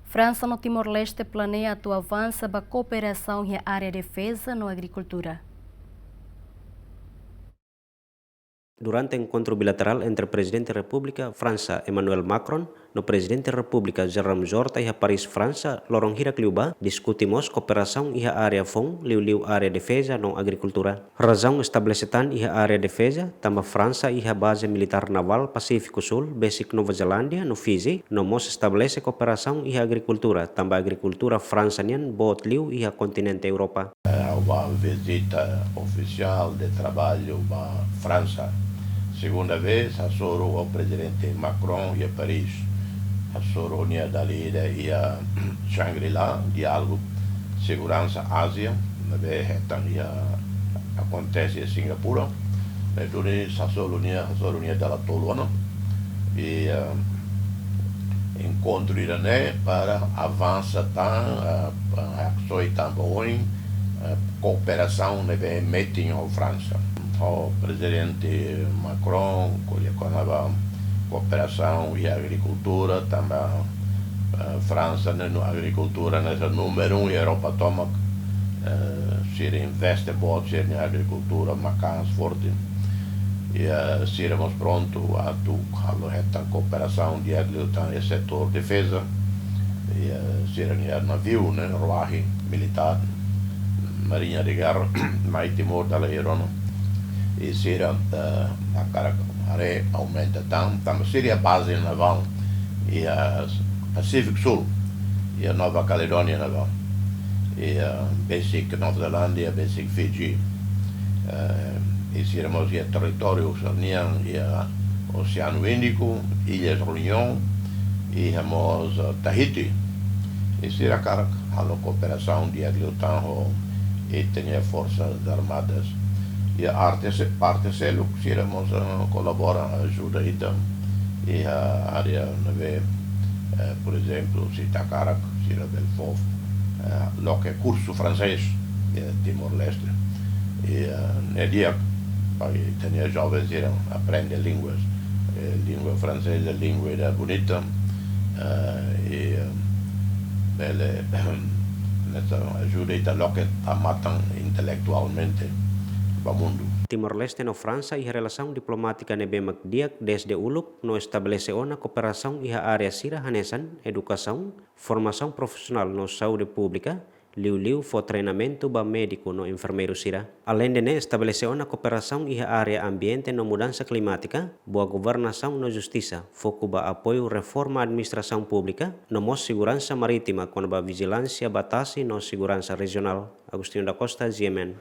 França no Timor-Leste planeia a avança da cooperação e a área de defesa na agricultura. Durante encontro bilateral entre o Presidente da República França Emmanuel Macron no Presidente da República Jerome Jorta e Paris, França, Lorong Hirakliuba, discutimos cooperação e a área FON, liu área defesa na agricultura. Razão estabelecitan e a área defesa, também França e a base militar naval Pacífico Sul, basic Nova Zelândia, no Fiji, no mos estabelece cooperação e a agricultura, também agricultura francanian, bot liu e a continente Europa. Uma visita oficial de trabalho à França. Segunda vez, a soro ao presidente Macron e a Paris. A soro dali e a Shangri-La, diálogo, segurança Ásia, acontece em Singapura. Durante a soro dela tolona e encontro irané para avançar também cooperação neve meeting ao França. O presidente Macron colocava cooperação e agricultura, também França na agricultura nessa número 1 e Europa toma se investe muito na agricultura, macans forte e seremos prontos a a cooperação de lutar no setor defesa e ser navio, ruaje militar, marinha de guerra, mais Timor da Leirona e será a cara aumenta também seria a base naval e a Pacífico Sul e a Nova Caledônia naval e a basic Nova Zelândia, basic Fiji e seremos o território oceaniano e o Oceano Índico, Ilhas Reunião e temos Tahiti e será a cooperação de lutar e ter forças armadas e a parte celo seremos colaborar ajuda e a área por exemplo se Takarak será Belfort lo que é curso francês de Timor-Leste e no dia para ter jovens aprender línguas língua francesa, língua bonita e nessa ajuda lo que matan intelectualmente o mundo. Timor-Leste no França e a relação diplomática nebe magdiak desde uluk no estabelece uma cooperação e a área sira hanesan, educação, formação profissional no saúde pública, liu for treinamento ba médico no enfermeiro sira. Além de estabelece uma cooperação e a área ambiente no mudança climática, boa governação no justiça, foco ba apoio reforma administração pública, no mos segurança marítima com ba vigilância batasi no segurança regional. Agostinho da Costa, GMN.